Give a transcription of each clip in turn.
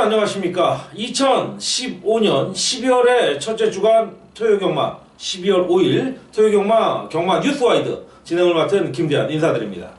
안녕하십니까. 2015년 12월의 첫째 주간 토요경마 12월 5일 토요경마 경마 뉴스와이드 진행을 맡은 김대한 인사드립니다.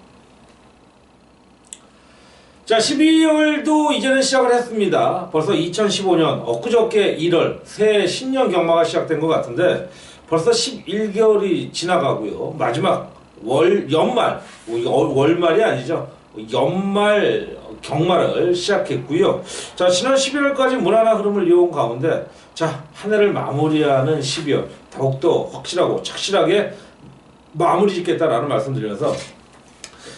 자, 12월도 이제는 시작을 했습니다. 벌써 2015년 엊그저께 1월 새 신년 경마가 시작된 것 같은데 벌써 11개월이 지나가고요. 마지막 월말이 아니죠. 연말 경마를 시작했고요. 자, 지난 11월까지 무난한 흐름을 이어온 가운데 자, 한 해를 마무리하는 12월 더욱더 확실하고 착실하게 마무리 짓겠다라는 말씀드리면서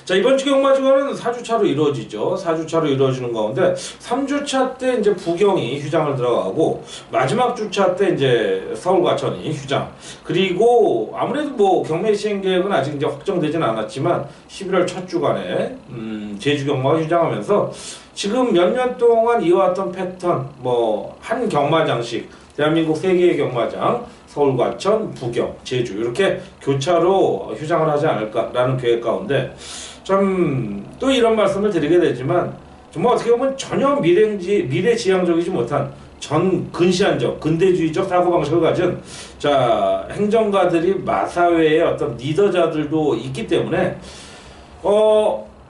자, 이번 주 경마주간은 4주차로 이루어지죠. 4주차로 이루어지는 가운데 3주차 때 이제 부경이 휴장을 들어가고 마지막 주차 때 이제 서울 과천이 휴장. 그리고 아무래도 뭐 경매 시행 계획은 아직 이제 확정되진 않았지만 11월 첫 주간에 제주 경마가 휴장하면서 지금 몇 년 동안 이어왔던 패턴 뭐 한 경마장씩 대한민국 3개의 경마장 서울 과천, 부경, 제주 이렇게 교차로 휴장을 하지 않을까라는 계획 가운데 참 또 이런 말씀을 드리게 되지만 정말 어떻게 보면 전혀 미래지향적이지 못한 전 근시안적, 근대주의적 사고방식을 가진 자 행정가들이 마사회의 어떤 리더자들도 있기 때문에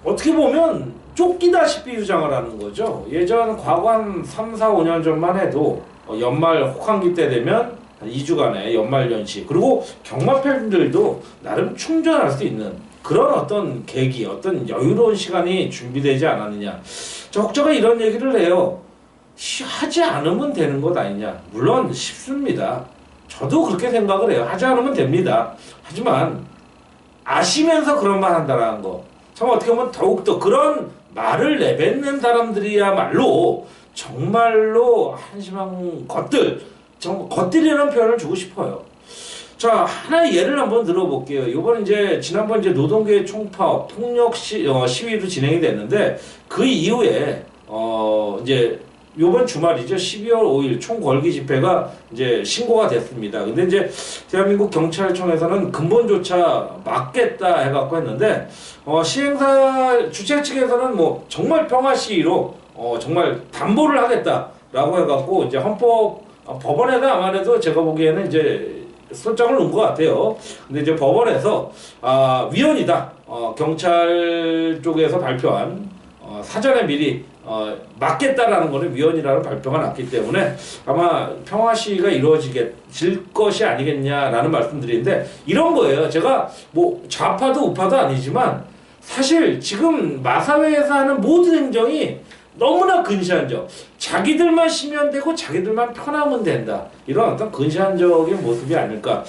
어떻게 보면 쫓기다시피 휴장을 하는 거죠. 예전 과거 한 3, 4, 5년 전만 해도 연말 혹한기 때 되면 2주간의 연말연시 그리고 경마팬들도 나름 충전할 수 있는 그런 어떤 계기, 어떤 여유로운 시간이 준비되지 않았느냐. 저 혹자가 이런 얘기를 해요. 하지 않으면 되는 것 아니냐. 물론 쉽습니다. 저도 그렇게 생각을 해요. 하지 않으면 됩니다. 하지만 아시면서 그런 말 한다는 거. 참 어떻게 보면 더욱더 그런 말을 내뱉는 사람들이야말로 정말로 한심한 것들, 것들이라는 표현을 주고 싶어요. 자, 하나의 예를 한번 들어볼게요. 이번 지난번 노동계의 총파업, 폭력 시위로 진행이 됐는데 그 이후에 요번 주말이죠. 12월 5일 총궐기 집회가 신고가 됐습니다. 근데 대한민국 경찰청에서는 근본조차 막겠다 해갖고 했는데 시행사 주최 측에서는 뭐 정말 평화 시위로 정말 담보를 하겠다라고 해갖고 법원에다 아무래도 제가 보기에는 설정을 놓은 것 같아요. 근데 법원에서 위헌이다. 경찰 쪽에서 발표한 사전에 미리 막겠다라는 거는 위헌이라는 발표가 났기 때문에 아마 평화 시위가 이루어질 것이 아니겠냐라는 말씀드리는데 이런 거예요. 제가 뭐 좌파도 우파도 아니지만 사실 지금 마사회에서 하는 모든 행정이 너무나 근시안적. 자기들만 쉬면 되고 자기들만 편하면 된다. 이런 어떤 근시안적인 모습이 아닐까.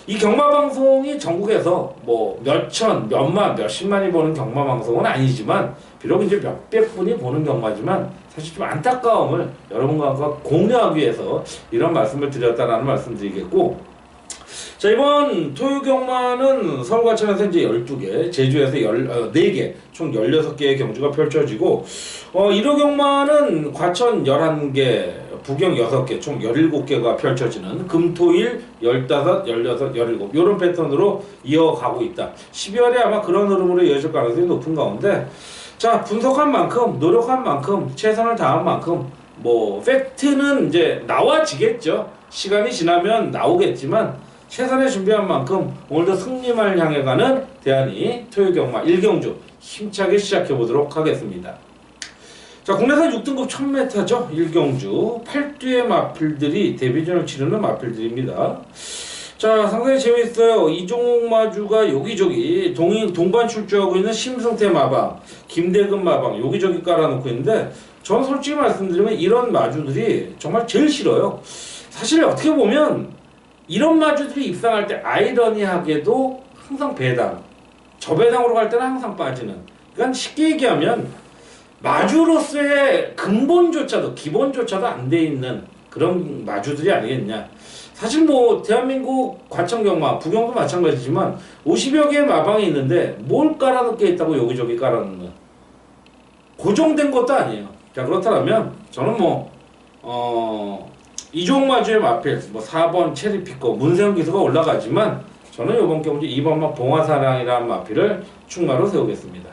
이 경마방송이 전국에서 뭐 몇천, 몇만, 몇십만이 보는 경마방송은 아니지만 비록 몇백 분이 보는 경마지만 사실 좀 안타까움을 여러분과 공유하기 위해서 이런 말씀을 드렸다라는 말씀 드리겠고 자, 이번 토요경마는 서울 과천에서 12개, 제주에서 4개, 총 16개의 경주가 펼쳐지고 1호 경마는 과천 11개, 부경 6개, 총 17개가 펼쳐지는 금토일 15, 16, 17 이런 패턴으로 이어가고 있다. 12월에 아마 그런 흐름으로 이어질 가능성이 높은 가운데 자, 분석한 만큼, 노력한 만큼, 최선을 다한 만큼 뭐 팩트는 나와지겠죠. 시간이 지나면 나오겠지만 최선의 준비한 만큼 오늘도 승리만을 향해 가는 대한이 토요경마 1경주 힘차게 시작해보도록 하겠습니다. 자, 국내산 6등급 1000m죠. 1경주 8두의 마필들이 데뷔전을 치르는 마필들입니다. 자, 상당히 재밌어요. 이종욱 마주가 여기저기 동반 출주하고 있는 심승태 마방, 김대근 마방 여기저기 깔아놓고 있는데 전 솔직히 말씀드리면 이런 마주들이 정말 제일 싫어요. 사실 어떻게 보면 이런 마주들이 입상할 때 아이러니하게도 항상 배당, 저배당으로 갈 때는 항상 빠지는. 그러니까 쉽게 얘기하면 마주로서의 근본조차도 기본조차도 안 돼 있는 그런 마주들이 아니겠냐. 사실 뭐 대한민국 과천경마, 부경도 마찬가지지만 50여 개의 마방이 있는데 뭘 깔아놓게 있다고 여기저기 깔아놓는 고정된 것도 아니에요. 자, 그렇다면 저는 이종 마주의 마필, 4번 체리피커, 문세영 기수가 올라가지만 저는 이번 경주 2번만 봉화사랑이라는 마필을 충마로 세우겠습니다.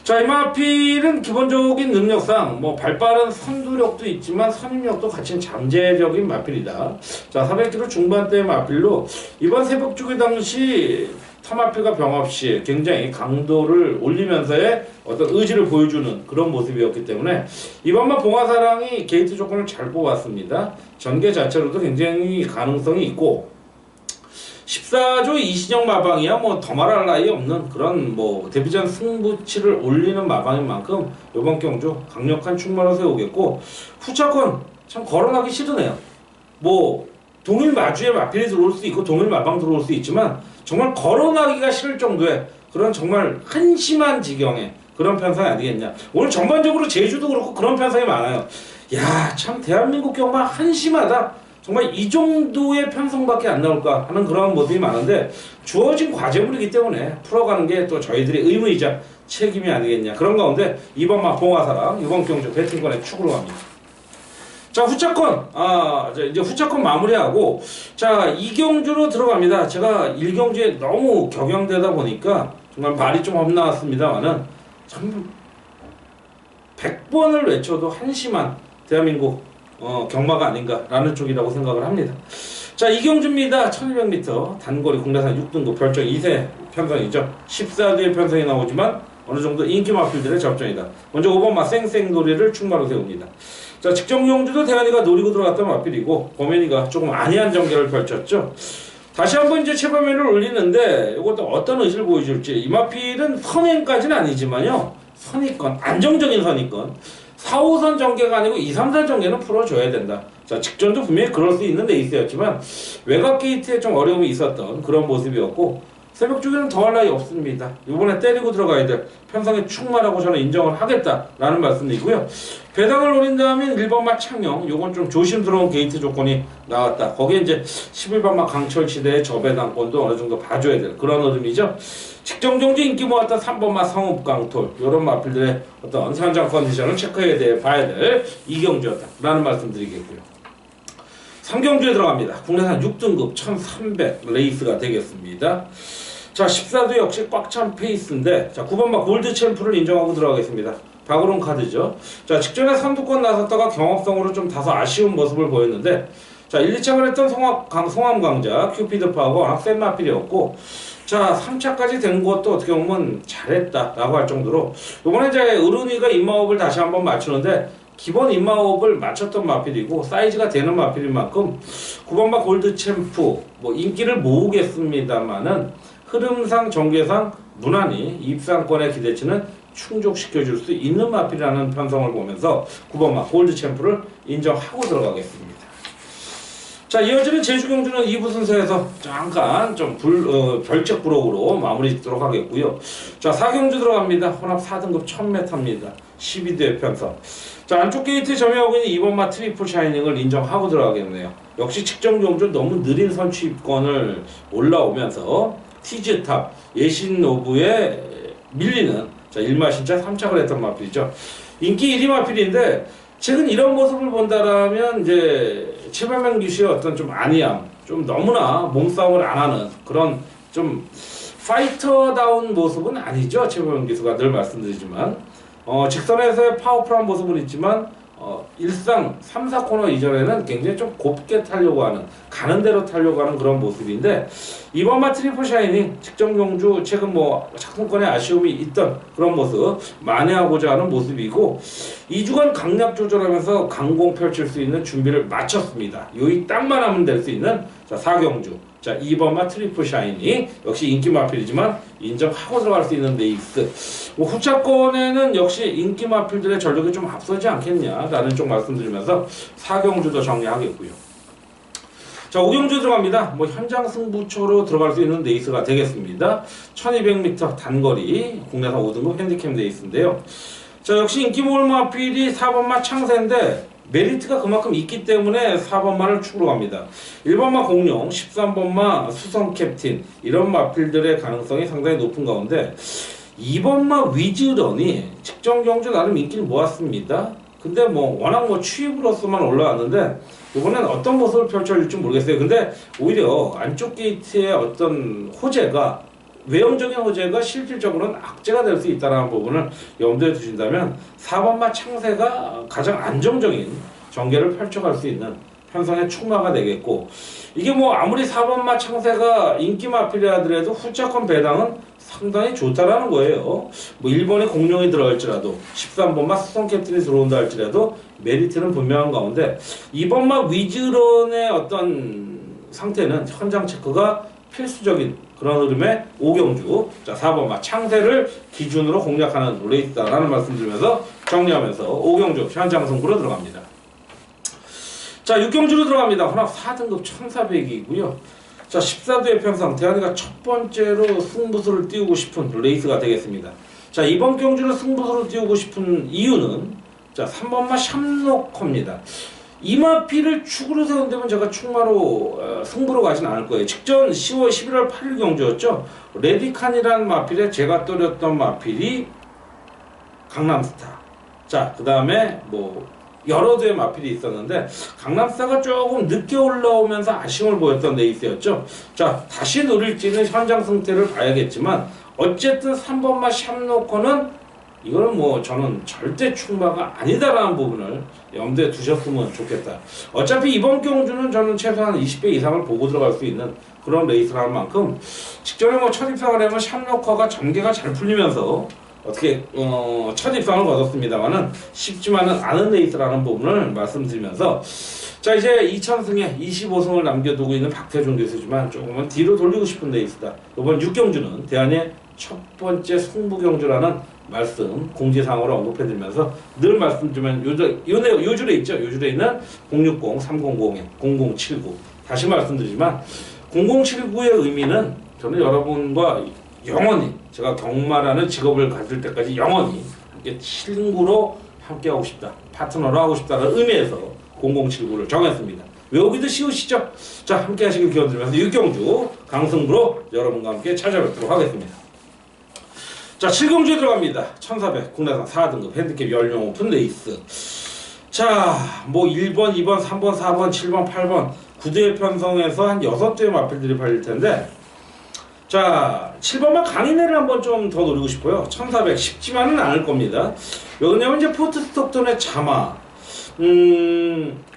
자, 이 마필은 기본적인 능력상 뭐 발빠른 선두력도 있지만 선임력도 갖춘 잠재적인 마필이다. 자, 400km 중반대의 마필로 이번 새벽주기 당시 타마필과 병합 시 굉장히 강도를 올리면서의 어떤 의지를 보여주는 그런 모습이었기 때문에 이번만 봉화사랑이 게이트 조건을 잘 뽑았습니다. 전개 자체로도 굉장히 가능성이 있고 14조 이신영 마방이야 뭐 더 말할 나위 없는 그런 뭐 데뷔전 승부치를 올리는 마방인 만큼 이번 경주 강력한 충마로 세우겠고 후차권 참 거론하기 싫으네요. 뭐 동일 마주에 마필이 들어올 수 있고 동일 마방 들어올 수 있지만 정말 거론하기가 싫을 정도의 그런 정말 한심한 지경의 그런 편성이 아니겠냐. 오늘 전반적으로 제주도 그렇고 그런 편성이 많아요. 야, 참 대한민국 경마 한심하다. 정말 이 정도의 편성밖에 안 나올까 하는 그런 모습이 많은데 주어진 과제물이기 때문에 풀어가는 게 또 저희들의 의무이자 책임이 아니겠냐. 그런 가운데 이번 봉화사랑 이번 경주 배팅권의 축으로 갑니다. 자, 후차권 이제 후차권 마무리하고 자 2경주로 들어갑니다. 제가 1경주에 너무 격양되다 보니까 정말 말이 좀 험나왔습니다만은 참 100번을 외쳐도 한심한 대한민국 경마가 아닌가라는 쪽이라고 생각을 합니다. 자, 이경주입니다. 1200m 단거리 국내산 6등급 별정 2세 편성이죠. 14두의 편성이 나오지만 어느 정도 인기 마필들의 접전이다. 먼저 5번 쌩쌩돌이를 충마로 세웁니다. 자, 직전경주도 대한이가 노리고 들어갔던 마필이고 범현이가 조금 안이한 전개를 펼쳤죠. 다시 한번 이제 체감면을 올리는데 이것도 어떤 의지를 보여줄지. 이 마필은 선행까지는 아니지만요. 선의권, 안정적인 선의권. 4, 5선 전개가 아니고 2, 3, 4 전개는 풀어줘야 된다. 자, 직전도 분명히 그럴 수 있는 레이스였지만 외곽 게이트에 좀 어려움이 있었던 그런 모습이었고 새벽 주기는 더할 나위 없습니다. 이번에 때리고 들어가야 될 편성의 충마라고 저는 인정을 하겠다라는 말씀이고요. 배당을 노린다면 1번마 창녕, 요건 좀 조심스러운 게이트 조건이 나왔다. 거기에 이제 11번마 강철시대의 저배당권도 어느 정도 봐줘야 될 그런 흐름이죠. 직정정주 인기 모았던 3번마 성읍강톨, 요런 마필들의 어떤 산장 컨디션을 체크해야 봐야 될 이경주였다라는 말씀 드리겠고요. 3경주에 들어갑니다. 국내산 6등급 1300 레이스가 되겠습니다. 자, 14도 역시 꽉 찬 페이스인데 자, 9번마 골드 챔프를 인정하고 들어가겠습니다. 박으론 카드죠. 자, 직전에 선두권 나섰다가 경합성으로 좀 다소 아쉬운 모습을 보였는데 자, 1, 2차를 했던 송암강자 큐피드 파워가 워낙 센 마필이었고 자, 3차까지 된 것도 어떻게 보면 잘했다라고 할 정도로 이번에 이제 의룬이가 입마업을 다시 한번 맞추는데 기본 입마업을 맞췄던 마필이고 사이즈가 되는 마필인 만큼 9번마 골드 챔프 뭐 인기를 모으겠습니다만은 흐름상 전개상 무난히 입상권의 기대치는 충족시켜줄 수 있는 마필이라는 편성을 보면서 9번마 골드 챔프를 인정하고 들어가겠습니다. 자, 이어지는 제주경주는 2부 순서에서 잠깐 좀 별책 부록으로 마무리 짓도록 하겠고요. 자, 4경주 들어갑니다. 혼합 4등급 1000m입니다. 12대 편성. 자, 안쪽 게이트에 점유하고 있는 2번마 트리플 샤이닝을 인정하고 들어가겠네요. 역시 직전경주 너무 느린 선취권을 올라오면서 티즈탑 예신노브에 밀리는 자, 1마신차 3착을 했던 마필이죠. 인기 1위 마필인데 최근 이런 모습을 본다라면 이제 최반명 기수의 어떤 좀 안이함, 좀 너무나 몸싸움을 안 하는 그런 좀 파이터다운 모습은 아니죠. 최반명 기수가 늘 말씀드리지만 직선에서의 파워풀한 모습은 있지만 일상 3, 4코너 이전에는 굉장히 좀 곱게 타려고 하는 가는 대로 타려고 하는 그런 모습인데 이번마 트리플 샤이닝 직전경주 최근 뭐 작품권에 아쉬움이 있던 그런 모습 만회하고자 하는 모습이고 2주간 강약 조절하면서 강공 펼칠 수 있는 준비를 마쳤습니다. 요이 딱만 하면 될 수 있는 자 4경주 자 2번마 트리플 샤이닝 역시 인기 마필이지만 인정하고 들어갈 수 있는 레이스 뭐 후차권에는 역시 인기 마필들의 전력이 좀 앞서지 않겠냐라는 쪽 말씀드리면서 4경주도 정리하겠고요. 자 5경주 들어갑니다. 뭐 현장 승부처로 들어갈 수 있는 레이스가 되겠습니다. 1200m 단거리 국내산 5등급 핸디캡 레이스인데요. 자 역시 인기 모을 마필이 4번마 창세인데 메리트가 그만큼 있기 때문에 4번마를 축으로 갑니다. 1번마 공룡, 13번마 수성 캡틴 이런 마필들의 가능성이 상당히 높은 가운데 2번마 위즈런이 직전 경주 나름 인기를 모았습니다. 근데 뭐 워낙 뭐 추입으로서만 올라왔는데 이번엔 어떤 모습을 펼쳐질지 모르겠어요. 근데 오히려 안쪽 게이트의 어떤 호재가 외형적인 호재가 실질적으로는 악재가 될 수 있다는 부분을 염두에 두신다면 4번마 창세가 가장 안정적인 전개를 펼쳐갈 수 있는 편성의 축마가 되겠고, 이게 뭐 아무리 4번마 창세가 인기 마필이라 하더라도 후차권 배당은 상당히 좋다라는 거예요. 뭐 1번에 공룡이 들어갈지라도 13번마 수성 캡틴이 들어온다 할지라도 메리트는 분명한 가운데 2번마 위즈런의 어떤 상태는 현장 체크가 필수적인 그런 흐름의 오경주, 자 4번마 창세를 기준으로 공략하는 레이스다라는 말씀 드리면서 정리하면서 오경주 현장 승부로 들어갑니다. 자 6경주로 들어갑니다. 혼합 4등급 1400이고요. 자 14도의 편성, 대한이가 첫 번째로 승부수를 띄우고 싶은 레이스가 되겠습니다. 자 이번 경주는 승부수를 띄우고 싶은 이유는 자 3번마 샴노커입니다. 이마피를 축으로 세운다면 제가 축마로 승부로 가진 않을 거예요. 직전 10월 11월 8일 경주였죠. 레디칸이라는 마필에 제가 떨었던 마필이 강남스타. 자 그 다음에 뭐 여러 대의 마필이 있었는데 강남스타가 조금 늦게 올라오면서 아쉬움을 보였던 레이스였죠. 자 다시 노릴지는 현장 승태를 봐야겠지만 어쨌든 3번마 샴노커는 이거는 뭐 저는 절대 축마가 아니다라는 부분을 염두에 두셨으면 좋겠다. 어차피 이번 경주는 저는 최소한 20배 이상을 보고 들어갈 수 있는 그런 레이스라는 만큼 직전에 뭐 첫 입상을 하면 샴노커가 전개가 잘 풀리면서 어떻게 첫 입상을 거뒀습니다만은 쉽지만은 않은 레이스라는 부분을 말씀드리면서 자 이제 2000승에 25승을 남겨두고 있는 박태준 교수지만 조금은 뒤로 돌리고 싶은 레이스다. 이번 6경주는 대한의 첫 번째 승부경주라는 말씀 공지사항으로 언급해드리면서 늘 말씀드리면 요줄에 있죠. 요줄에 있는 060-3001-0079 다시 말씀드리지만 0079의 의미는 저는 여러분과 영원히 제가 경마라는 직업을 가질 때까지 영원히 함께 친구로 함께하고 싶다, 파트너로 하고 싶다는 의미에서 0079를 정했습니다. 외우기도 쉬우시죠? 자 함께 하시길 기원드리면서 6경주 강승부로 여러분과 함께 찾아뵙도록 하겠습니다. 자 7경주에 들어갑니다. 1400 국내산 4등급 핸디캡 연령 오픈 레이스. 자 뭐 1번, 2번, 3번, 4번, 7번, 8번 9대의 편성에서 한 6대의 마필들이 팔릴 텐데 자 7번만 강인애를 한번 좀 더 노리고 싶어요. 1400 쉽지만은 않을 겁니다. 왜냐면 이제 포트 스톡턴의 자마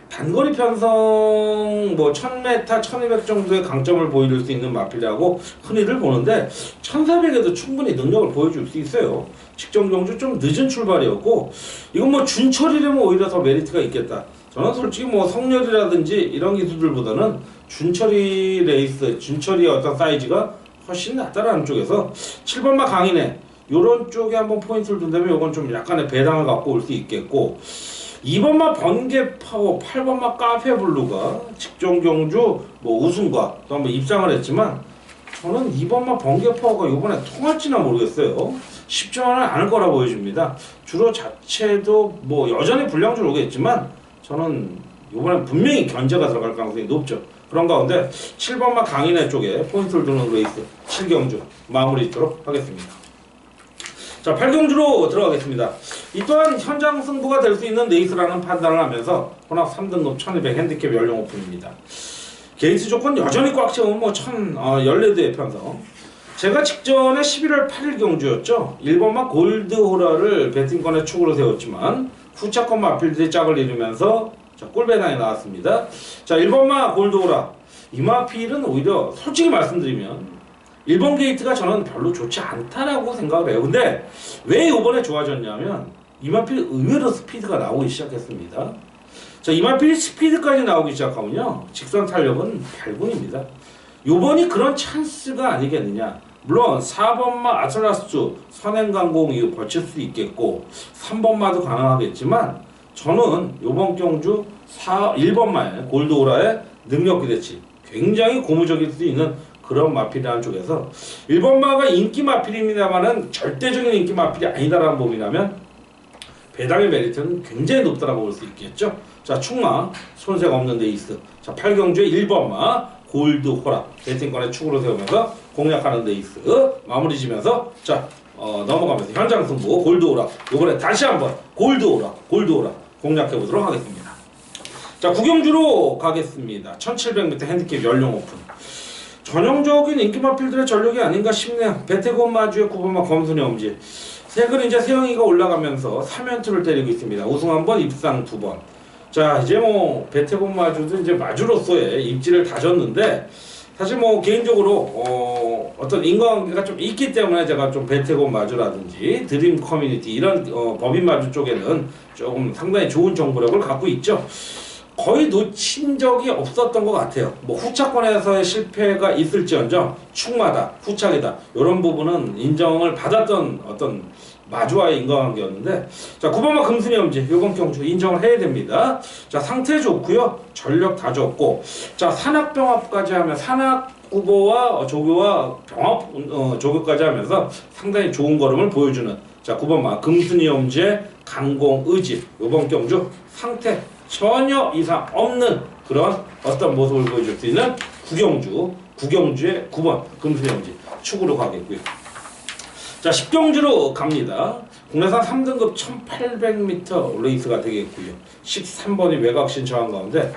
단거리 편성 뭐 1000m, 1200 정도의 강점을 보여줄 수 있는 마필이라고 흔히들 보는데 1400에도 충분히 능력을 보여줄 수 있어요. 직전 경주 좀 늦은 출발이었고 이건 뭐 준철이라면 오히려 더 메리트가 있겠다. 저는 솔직히 뭐 성렬이라든지 이런 기술들보다는 준철이 레이스, 준철이의 어떤 사이즈가 훨씬 낫다라는 쪽에서 7번마 강인애 요런 쪽에 한번 포인트를 둔다면 이건 좀 약간의 배당을 갖고 올 수 있겠고 2번마 번개파워, 8번마 카페블루가 직전 경주 뭐 우승과 또 한번 입상을 했지만 저는 2번마 번개파워가 이번에 통할지나 모르겠어요. 쉽지만은 않을 거라 보여집니다. 주로 자체도 뭐 여전히 불량주로 오겠지만 저는 이번에 분명히 견제가 들어갈 가능성이 높죠. 그런 가운데 7번마 강인애 쪽에 포인트를 두는 레이스 7경주 마무리 짓도록 하겠습니다. 자 8경주로 들어가겠습니다. 이 또한 현장 승부가 될 수 있는 레이스라는 판단을 하면서 혼합 3등급 1200 핸디캡 연령 오픈입니다. 게이트 조건 여전히 꽉 채우면 뭐 14대의 편성. 제가 직전에 11월 8일 경주였죠. 1번마 골드호라를 배팅권의 축으로 세웠지만 후차권 마필들이 짝을 이루면서 자, 꿀배당이 나왔습니다. 자 1번마 골드호라 이 마필은 오히려 솔직히 말씀드리면 1번 게이트가 저는 별로 좋지 않다라고 생각을 해요. 근데 왜 이번에 좋아졌냐면 이마필 의외로 스피드가 나오기 시작했습니다. 자 이마필이 스피드까지 나오기 시작하면요 직선 탄력은 8분입니다. 요번이 그런 찬스가 아니겠느냐. 물론 4번마 아틀라스 선행강공 이후 버틸 수 있겠고 3번마도 가능하겠지만 저는 요번 경주 1번마의 골드오라의 능력 기대치 굉장히 고무적일 수 있는 그런 마필이라는 쪽에서 1번마가 인기 마필입니다만은 절대적인 인기 마필이 아니다라는 부분이라면 배당의 메리트는 굉장히 높다라고 볼 수 있겠죠. 자 축마 손색 없는 레이스. 자 8경주의 1번마 골드호라 배팅권의 축으로 세우면서 공략하는 레이스 마무리 지면서 자 넘어가면서 현장 승부 골드호라 이번에 다시 한번 골드호라 공략해 보도록 하겠습니다. 자 9경주로 가겠습니다. 1700m 핸디캡 연령 오픈. 전형적인 인기 마필들의 전력이 아닌가 싶네요. 베테곤 마주의 9번마 검순의 엄지. 최근 이제 세영이가 올라가면서 3연투를 때리고 있습니다. 우승 1번, 입상 2번. 자, 이제 뭐 베테곤 마주도 이제 마주로서의 입지를 다졌는데, 사실 뭐 개인적으로 어떤 인과관계가 좀 있기 때문에 제가 좀 베테곤 마주라든지 드림 커뮤니티 이런 법인 마주 쪽에는 조금 상당히 좋은 정보력을 갖고 있죠. 거의 놓친 적이 없었던 것 같아요. 뭐 후차권에서의 실패가 있을지언정 축마다, 후착이다 이런 부분은 인정을 받았던 어떤 마주와의 인과관계였는데, 자 9번마 금순이 엄지 이번 경주 인정을 해야 됩니다. 자 상태 좋고요, 전력 다 좋고, 자 산악병합까지 하면 산악 후보와 조교와 병합 조교까지 하면서 상당히 좋은 걸음을 보여주는, 자 9번마 금순이 엄지의 강공 의지 이번 경주 상태 전혀 이상 없는 그런 어떤 모습을 보여줄 수 있는 구경주의 9번 금순이 엄지 축으로 가겠고요. 자 10경주로 갑니다. 국내산 3등급 1800m 레이스가 되겠고요. 13번이 외곽신 저항 가운데,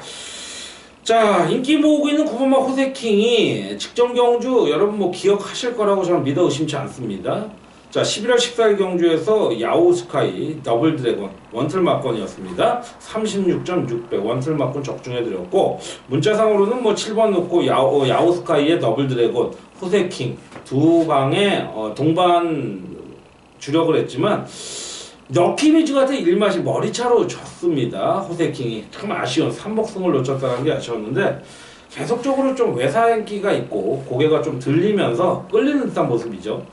자 인기 모으고 있는 9번마 호세킹이 직전 경주 여러분 뭐 기억하실 거라고 저는 믿어 의심치 않습니다. 자 11월 14일 경주에서 야오스카이 더블 드래곤 원틀 막건이었습니다. 36.600 원틀 막건 적중해드렸고, 문자상으로는 뭐 7번 넣고 야오스카이의 더블 드래곤 호세킹 두 방에 동반 주력을 했지만 럭키미즈한테 일맛이 머리차로 졌습니다. 호세킹이 참 아쉬운 3복승을 놓쳤다는 게 아쉬웠는데, 계속적으로 좀 외사인기가 있고 고개가 좀 들리면서 끌리는 듯한 모습이죠.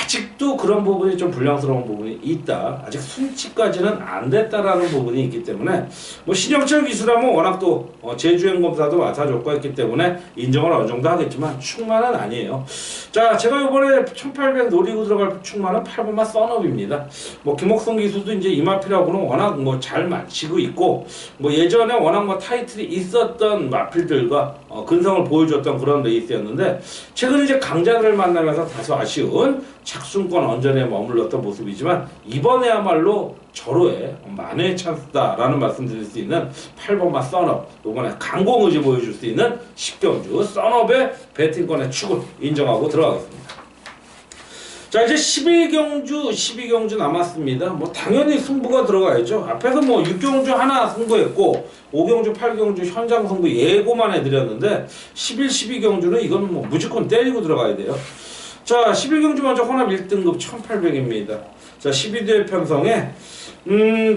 아직도 그런 부분이 좀 불량스러운 부분이 있다. 아직 순치까지는 안 됐다라는 부분이 있기 때문에, 뭐 신영철 기수라면 워낙 또 제주행 검사도 맡아줬고 했기 때문에 인정을 어느 정도 하겠지만 충만은 아니에요. 자 제가 이번에 1800 노리고 들어갈 충만은 8번마 썬업입니다. 뭐 김옥성 기수도 이제 이마필하고는 워낙 뭐 잘 맞히고 있고, 뭐 예전에 워낙 뭐 타이틀이 있었던 마필들과 근성을 보여줬던 그런 레이스였는데, 최근 이제 강자들을 만나면서 다소 아쉬운 착순권 언전에 머물렀던 모습이지만, 이번에야말로 절호의 만회의 찬스다라는 말씀 드릴 수 있는 8번마 썬업, 이번에 강공의지 보여줄 수 있는 10경주 썬업의 배팅권의 축을 인정하고 들어가겠습니다. 자 이제 12경주 남았습니다. 뭐 당연히 승부가 들어가야죠. 앞에서 뭐 6경주 하나 승부했고 5경주 8경주 현장 승부 예고만 해드렸는데, 11, 12경주는 이건 뭐 무조건 때리고 들어가야 돼요. 자 11경주 먼저 혼합 1등급 1800입니다. 자 12대 편성에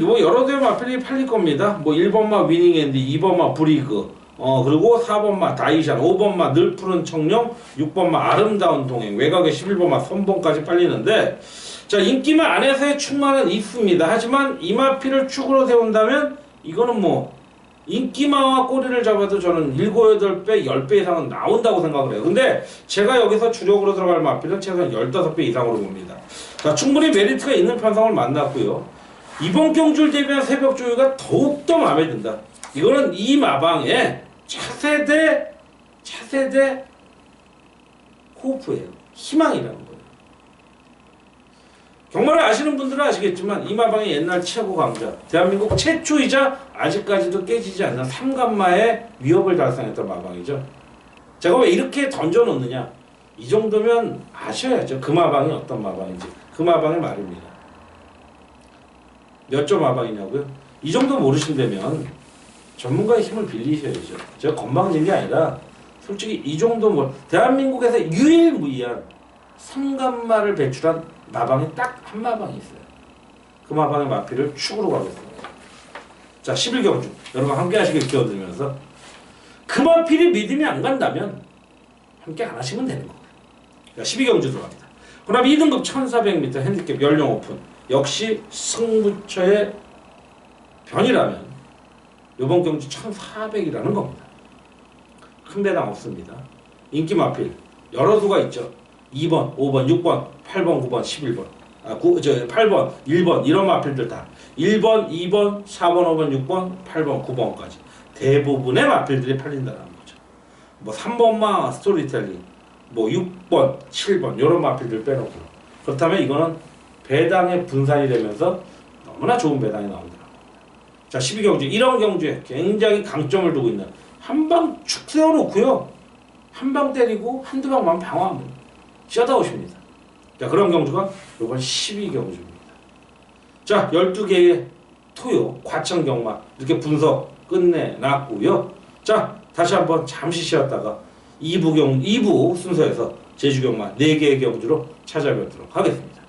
뭐 여러 대회 마필이 팔릴 겁니다. 뭐 1번마 위닝앤디, 2번마 브리그, 그리고 4번마 다이샨, 5번마 늘 푸른 청룡, 6번마 아름다운 동행, 외곽에 11번마 선봉까지 팔리는데, 자 인기만 안에서의 충만은 있습니다. 하지만 이마피를 축으로 세운다면 이거는 뭐 인기마와 꼬리를 잡아도 저는 7, 8배, 10배 이상은 나온다고 생각을 해요. 근데 제가 여기서 주력으로 들어갈 마필은 최소한 15배 이상으로 봅니다. 자 충분히 메리트가 있는 편성을 만났고요. 이번 경주를 대비한 새벽 조율가 더욱더 마음에 든다. 이거는 이 마방의 차세대 호프예요. 희망이라는 거예요. 경마를 아시는 분들은 아시겠지만 이 마방의 옛날 최고 강자, 대한민국 최초이자 아직까지도 깨지지 않는 삼간마의 위협을 달성했던 마방이죠. 제가 왜 이렇게 던져놓느냐, 이 정도면 아셔야죠. 그 마방이 어떤 마방인지. 그 마방의 말입니다. 몇 점 마방이냐고요? 이 정도 모르신다면 전문가의 힘을 빌리셔야죠. 제가 건방진 게 아니라 솔직히 이 정도 뭐 대한민국에서 유일무이한 삼간마를 배출한 마방이 딱 한 마방이 있어요. 그 마방의 마필을 축으로 가겠습니다. 자 11경주 여러분 함께 하시길 기원드리면서, 그 마필이 믿음이 안 간다면 함께 안 하시면 되는 거예요. 자 12경주 들어갑니다. 혼합 2등급 1400m 핸디캡 연령 오픈, 역시 승부처의 변이라면 이번 경주 1400이라는 겁니다. 큰 배당 없습니다. 인기 마필 여러 수가 있죠. 2번, 5번, 6번, 8번, 9번, 11번, 8번, 1번 이런 마필들 다 1번, 2번, 4번, 5번, 6번, 8번, 9번까지 대부분의 마필들이 팔린다는 거죠. 뭐 3번마 스토리텔링, 뭐 6번, 7번 이런 마필들 빼놓고, 그렇다면 이거는 배당의 분산이 되면서 너무나 좋은 배당이 나온다. 자 12경주 이런 경주에 굉장히 강점을 두고 있는 한방 축 세워놓고요. 한 방 때리고 한두 방만 방어하면 셧아웃입니다. 자, 그런 경주가 이번 12경주입니다. 자, 12개의 토요, 과천 경마 이렇게 분석 끝내놨고요. 자, 다시 한번 잠시 쉬었다가 2부 순서에서 제주 경마 4개의 경주로 찾아뵙도록 하겠습니다.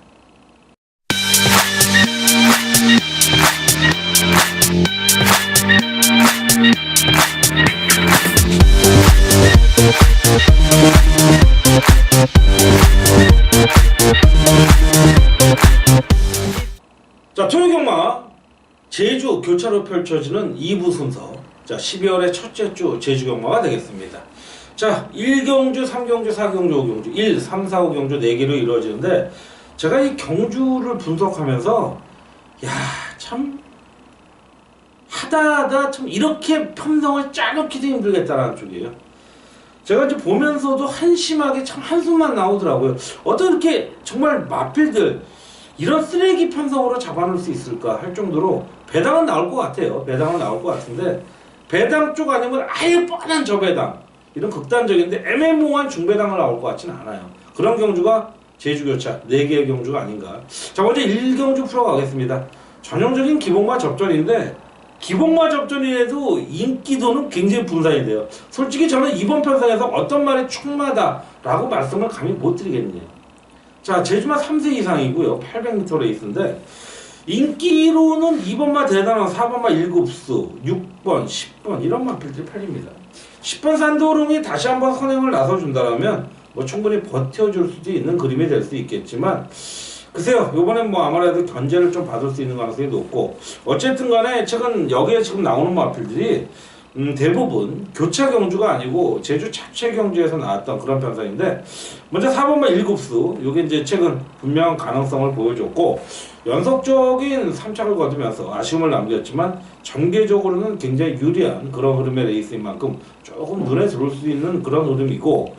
자, 토요경마 제주 교차로 펼쳐지는 2부 순서. 자, 12월의 첫째 주 제주 경마가 되겠습니다. 자, 1경주, 3경주, 4경주, 5경주, 1, 3, 4, 5경주 4개로 이루어지는데 제가 이 경주를 분석하면서 참 하다 참 이렇게 편성을 짜놓기도 힘들겠다라는 쪽이에요. 제가 이제 보면서도 한심하게 참 한숨만 나오더라고요. 어떤 이렇게 정말 마필들 이런 쓰레기 편성으로 잡아놓을 수 있을까 할 정도로 배당은 나올 것 같아요. 배당은 나올 것 같은데 배당 쪽 아니면 아예 뻔한 저배당 이런 극단적인데 애매모호한 중배당을 나올 것 같지는 않아요. 그런 경주가 제주교차 4개의 경주가 아닌가. 자, 먼저 1경주 풀어가겠습니다. 전형적인 기본과 접전인데 기본과 접전이라도 인기도는 굉장히 분산이 돼요. 솔직히 저는 이번 편성에서 어떤 말이 충마다라고 말씀을 감히 못 드리겠네요. 자, 제주마 3세 이상이고요. 800m 레이스인데 인기로는 2번마 대단원, 4번마 7수, 6번, 10번 이런 마필들이 팔립니다. 10번 산도롱이 다시 한번 선행을 나서준다면 뭐 충분히 버텨줄 수도 있는 그림이 될 수 있겠지만 글쎄요, 요번엔 뭐 아무래도 견제를 좀 받을 수 있는 가능성이 높고 어쨌든 간에 최근 여기에 지금 나오는 마필들이 대부분 교차 경주가 아니고 제주 자체 경주에서 나왔던 그런 편성인데 먼저 4번마 7수 요게 이제 최근 분명한 가능성을 보여줬고 연속적인 3착을 거두면서 아쉬움을 남겼지만 전개적으로는 굉장히 유리한 그런 흐름의 레이스인 만큼 조금 눈에 들어올 수 있는 그런 흐름이고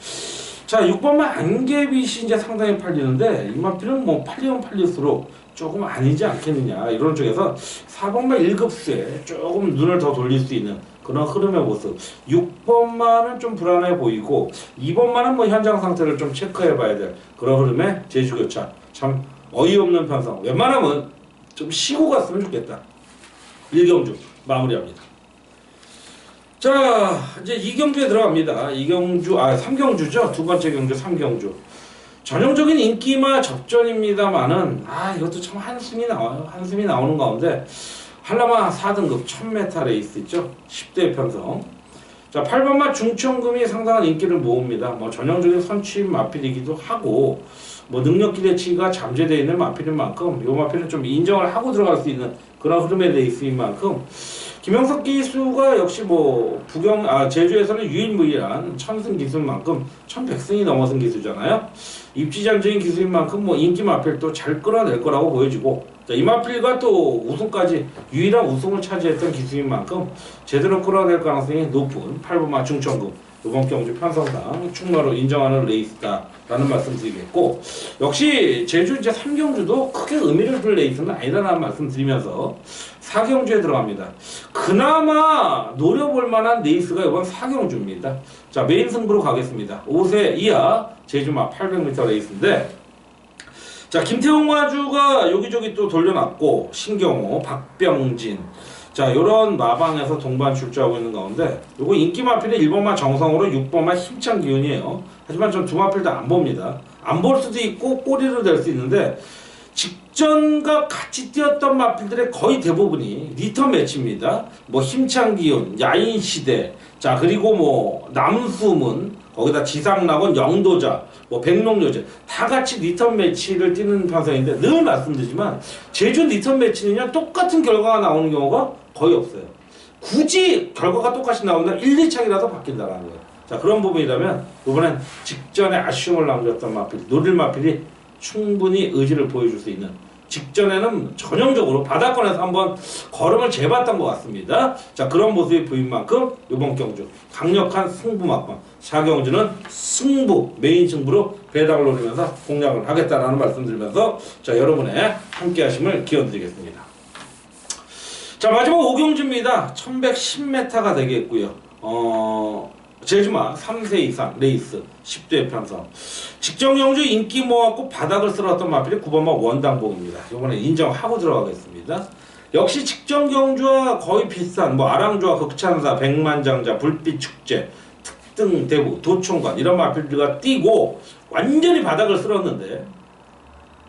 자, 6번마 안개빛이 이제 상당히 팔리는데 이 마필은 뭐 팔리면 팔릴수록 조금 아니지 않겠느냐 이런 쪽에서 4번마 1급수에 조금 눈을 더 돌릴 수 있는 그런 흐름의 모습. 6번마는 좀 불안해 보이고 2번마는 뭐 현장 상태를 좀 체크해 봐야 될 그런 흐름의 제주교차. 참 어이없는 편성. 웬만하면 좀 쉬고 갔으면 좋겠다. 1경주 마무리합니다. 자, 이제 2경주에 들어갑니다. 3경주죠. 두 번째 경주 3경주. 전형적인 인기마 접전입니다만은 이것도 참 한숨이 나와요. 한숨이 나오는 가운데 한라마 4등급 1000m 레이스 있죠. 10대 편성. 자, 8번마 중천금이 상당한 인기를 모읍니다. 뭐 전형적인 선취인 마필이기도 하고 뭐 능력 기대치가 잠재되어 있는 마필인 만큼 이 마필은 좀 인정을 하고 들어갈 수 있는 그런 흐름의 레이스인 만큼 김영석 기수가 역시 뭐 제주에서는 유일무이한 천승 기수만큼 1100승이 넘어선 기수잖아요. 입지전적인 기수인 만큼 뭐 인기 마필도 잘 끌어낼 거라고 보여지고 자, 이 마필과 또 우승까지 유일한 우승을 차지했던 기수인 만큼 제대로 끌어낼 가능성이 높은 8번마 중천금 이번 경주 편성상 충마로 인정하는 레이스다라는 말씀 드리겠고 역시 제주 이제 3경주도 크게 의미를 둘 레이스는 아니다라는 말씀 드리면서 4경주에 들어갑니다. 그나마 노려볼 만한 레이스가 이번 4경주입니다. 자, 메인 승부로 가겠습니다. 5세 이하 제주마 800m 레이스인데 자, 김태용 마주가 여기저기 또 돌려놨고 신경호, 박병진 자, 요런 마방에서 동반 출조하고 있는 가운데 요거 인기 마필은 1번마 정성으로 6번마 힘찬 기운이에요. 하지만 전 두 마필 다 안 봅니다. 안 볼 수도 있고 꼬리로 될 수 있는데 직전과 같이 뛰었던 마필들의 거의 대부분이 리턴 매치입니다. 뭐 힘찬 기운, 야인시대 자, 그리고 뭐 남수문 거기다 지상낙원, 영도자, 뭐 백록요제 다 같이 리턴 매치를 뛰는 편성인데 늘 말씀드리지만 제주 리턴 매치는요 똑같은 결과가 나오는 경우가 거의 없어요. 굳이 결과가 똑같이 나온다면 1, 2착이라도 바뀐다는 거예요. 자, 그런 부분이라면 이번엔 직전에 아쉬움을 남겼던 마필, 노릴 마필이 충분히 의지를 보여줄 수 있는 직전에는 전형적으로 바닥권에서 한번 걸음을 재봤던 것 같습니다. 자, 그런 모습이 보인 만큼 이번 경주 강력한 승부 막방 4경주는 승부, 메인 승부로 배당을 노리면서 공략을 하겠다라는 말씀 드리면서 자, 여러분의 함께 하심을 기원드리겠습니다. 자, 마지막 5경주입니다. 1110m가 되겠고요. 제주마 3세 이상 레이스 10대 편성 직전 경주 인기 모았고 바닥을 쓸었던 마필이 9번마 원당봉입니다. 이번에 인정하고 들어가겠습니다. 역시 직전 경주와 거의 비슷한 뭐 아랑조와 극찬사, 백만장자, 불빛축제, 특등 대구, 도총관 이런 마필들과 뛰고 완전히 바닥을 쓸었는데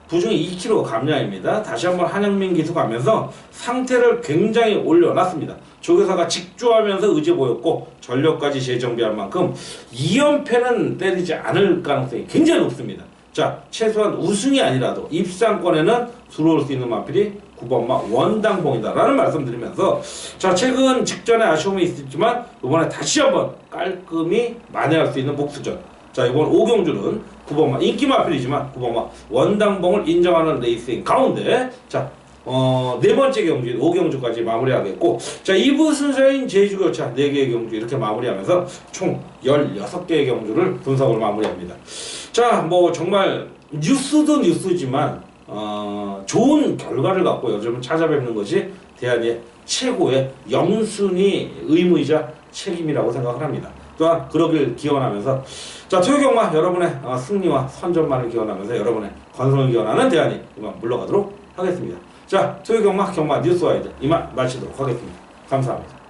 부중이 2kg 감량입니다. 다시 한번 한영민 기수 가면서 상태를 굉장히 올려놨습니다. 조교사가 직조하면서 의지 보였고 전력까지 재정비한 만큼 2연패는 때리지 않을 가능성이 굉장히 높습니다. 자, 최소한 우승이 아니라도 입상권에는 들어올 수 있는 마필이 9번마 원당봉이다라는 말씀드리면서 자, 최근 직전에 아쉬움이 있었지만 이번에 다시 한번 깔끔히 만회할 수 있는 복수전. 자, 이번 5경주는 9번마 인기 마필이지만 9번마 원당봉을 인정하는 레이스인 가운데 자, 네 번째 경주 5경주까지 마무리하겠고 자, 2부 순서인 제주교차 4개의 경주 이렇게 마무리하면서 총 16개의 경주를 분석을 마무리합니다. 자, 뭐 정말 뉴스도 뉴스지만 좋은 결과를 갖고 요즘 찾아뵙는 것이 대한의 최고의 영순위 의무이자 책임이라고 생각을 합니다. 또한 그러길 기원하면서 자, 토요경마 여러분의 승리와 선전만을 기원하면서 여러분의 건성을 기원하는 대한이 이만 물러가도록 하겠습니다. 자, 토요경마 경마 뉴스와이드 이만 마치도록 하겠습니다. 감사합니다.